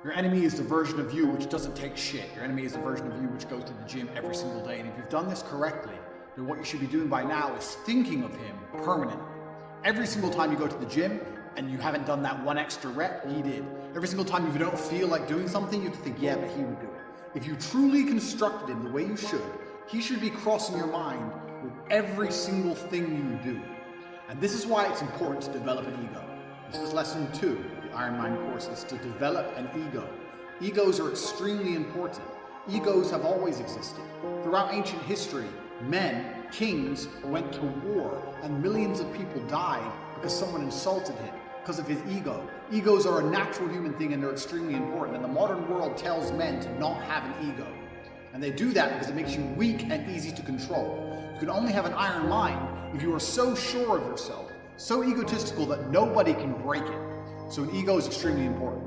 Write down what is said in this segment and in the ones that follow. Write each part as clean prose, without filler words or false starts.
Your enemy is the version of you which doesn't take shit. Your enemy is the version of you which goes to the gym every single day. And if you've done this correctly, then what you should be doing by now is thinking of him permanently. Every single time you go to the gym and you haven't done that one extra rep, he did. Every single time you don't feel like doing something, you have to think, yeah, but he would do it. If you truly constructed him the way you should, he should be crossing your mind with every single thing you do. And this is why it's important to develop an ego. This is lesson 2 of the Iron Mind course, is to develop an ego. Egos are extremely important. Egos have always existed. Throughout ancient history, men, kings, went to war, and millions of people died because someone insulted him because of his ego. Egos are a natural human thing and they're extremely important. And the modern world tells men to not have an ego. And they do that because it makes you weak and easy to control. You can only have an iron mind if you are so sure of yourself, so egotistical that nobody can break it. So an ego is extremely important.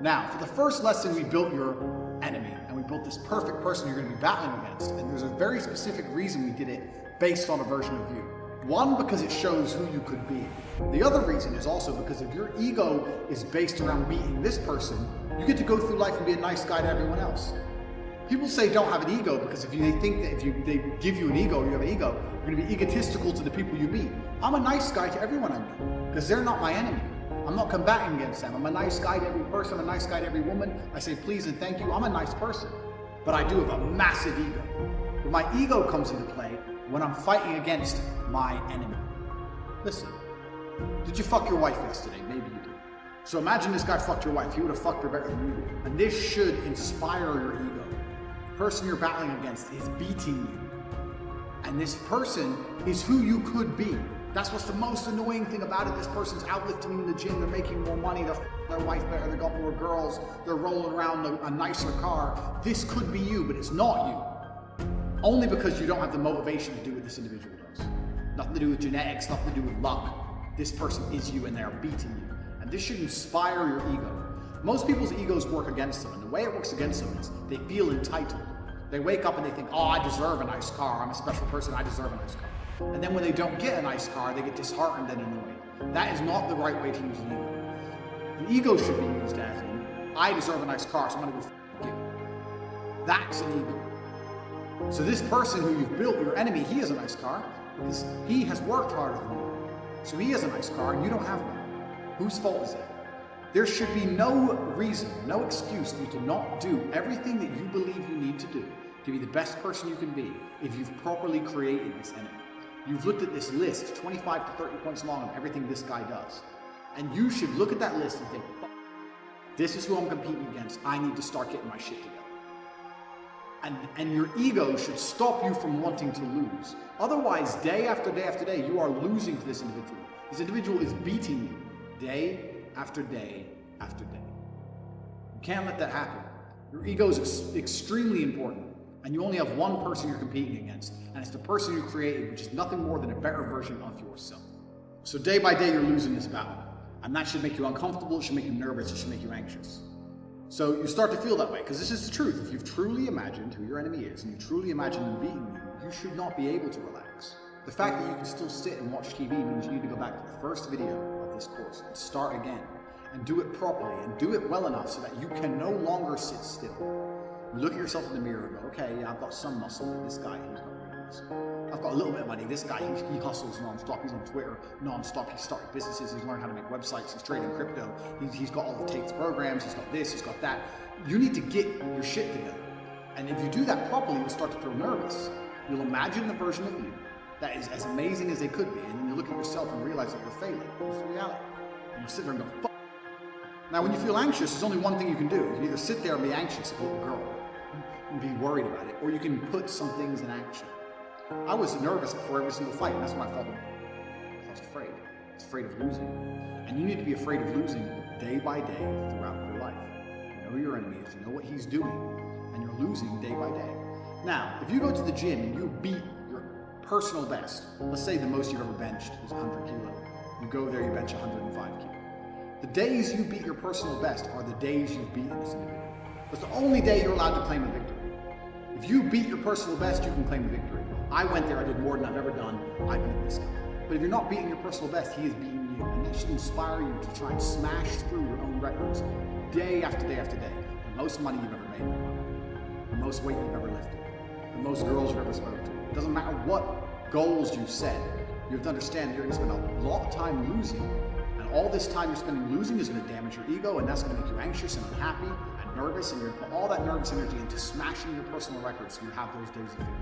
Now, for the first lesson, we built your enemy, and we built this perfect person you're going to be battling against. And there's a very specific reason we did it based on a version of you. One, because it shows who you could be. The other reason is also because if your ego is based around beating this person, you get to go through life and be a nice guy to everyone else. People say don't have an ego because they think that if they give you an ego, you have an ego, you're going to be egotistical to the people you meet. I'm a nice guy to everyone I meet because they're not my enemy. I'm not combating against them. I'm a nice guy to every person. I'm a nice guy to every woman. I say please and thank you. I'm a nice person. But I do have a massive ego. But my ego comes into play when I'm fighting against my enemy. Listen, did you fuck your wife yesterday? Maybe you did. So imagine this guy fucked your wife. He would have fucked her better than you did. And this should inspire your ego. The person you're battling against is beating you. And this person is who you could be. That's what's the most annoying thing about it. This person's outlifting you in the gym, they're making more money, they're their wife better, they got more girls, they're rolling around a nicer car. This could be you, but it's not you. Only because you don't have the motivation to do what this individual does. Nothing to do with genetics, nothing to do with luck. This person is you and they're beating you. And this should inspire your ego. Most people's egos work against them, and the way it works against them is they feel entitled. They wake up and they think, oh, I deserve a nice car, I'm a special person, I deserve a nice car. And then when they don't get a nice car, they get disheartened and annoyed. That is not the right way to use an ego. An ego should be used as in, I deserve a nice car, so I'm gonna go get it. That's an ego. So this person who you've built, your enemy, he has a nice car, because he has worked harder than you. So he has a nice car and you don't have one. Whose fault is it? There should be no reason, no excuse for you to not do everything that you believe you need to do to be the best person you can be if you've properly created this enemy. You've looked at this list, 25 to 30 points long, of everything this guy does. And you should look at that list and think, this is who I'm competing against. I need to start getting my shit together. And your ego should stop you from wanting to lose. Otherwise, day after day after day, you are losing to this individual. This individual is beating you day after day after day. You can't let that happen. Your ego is extremely important. And you only have one person you're competing against, and it's the person you created, which is nothing more than a better version of yourself. So day by day, you're losing this battle. And that should make you uncomfortable, it should make you nervous, it should make you anxious. So you start to feel that way, because this is the truth. If you've truly imagined who your enemy is, and you truly imagine him beating you, you should not be able to relax. The fact that you can still sit and watch TV means you need to go back to the first video of this course and start again, and do it properly, and do it well enough so that you can no longer sit still. You look at yourself in the mirror and go, okay, yeah, I've got some muscle, but this guy, he's got real muscle. I've got a little bit of money, this guy, he hustles non-stop, he's on Twitter non-stop, he's starting businesses, he's learned how to make websites, he's trading crypto, he's got all of Tate's programs, he's got this, he's got that. You need to get your shit together. And if you do that properly, you'll start to feel nervous. You'll imagine the version of you that is as amazing as they could be, and then you look at yourself and realize that you're failing. It's the reality. And you sit there and go, fuck. Now, when you feel anxious, there's only one thing you can do. You can either sit there and be anxious, like a little girl, and be worried about it, or you can put some things in action. I was nervous before every single fight, and that's when I felt I was afraid. I was afraid of losing. And you need to be afraid of losing day by day throughout your life. You know your enemy is, you know what he's doing, and you're losing day by day. Now, if you go to the gym and you beat your personal best, let's say the most you've ever benched is 100 kilo. You go there, you bench 105 kilo. The days you beat your personal best are the days you've beaten this individual. It's the only day you're allowed to claim a victory. If you beat your personal best, you can claim a victory. I went there, I did more than I've ever done, I beat this guy. But if you're not beating your personal best, he is beating you. And that should inspire you to try and smash through your own records day after day after day, the most money you've ever made, the most weight you've ever lifted, the most girls you've ever spoken to. It doesn't matter what goals you've set. You have to understand you're going to spend a lot of time losing. And all this time you're spending losing is going to damage your ego, and that's going to make you anxious and unhappy and nervous, and you're going to put all that nervous energy into smashing your personal records so you have those days of victory.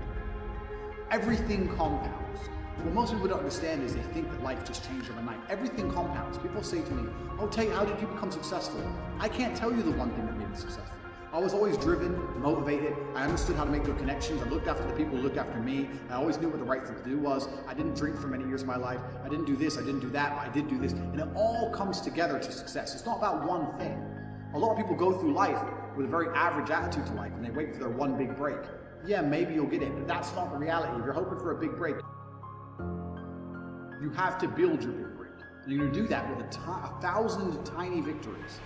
Everything compounds. What most people don't understand is they think that life just changed overnight. Everything compounds. People say to me, "Oh, Tate, how did you become successful?" I can't tell you the one thing that made me successful. I was always driven, motivated. I understood how to make good connections. I looked after the people who looked after me. I always knew what the right thing to do was. I didn't drink for many years of my life. I didn't do this, I didn't do that, but I did do this. And it all comes together to success. It's not about one thing. A lot of people go through life with a very average attitude to life and they wait for their one big break. Yeah, maybe you'll get it, but that's not the reality. If you're hoping for a big break, you have to build your big break. And you're going to do that with 1,000 tiny victories.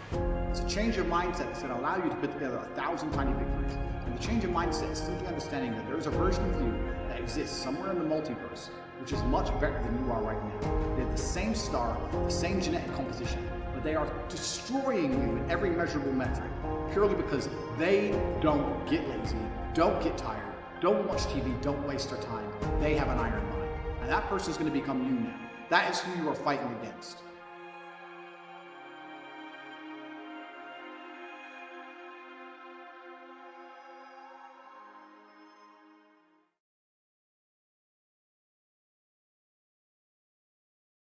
It's a change of mindset that's going to allow you to put together 1,000 tiny victories. And the change of mindset is simply understanding that there's a version of you that exists somewhere in the multiverse, which is much better than you are right now. They have the same star, the same genetic composition, but they are destroying you in every measurable metric, purely because they don't get lazy, don't get tired, don't watch TV, don't waste their time. They have an iron mind. And that person is going to become you now. That is who you are fighting against.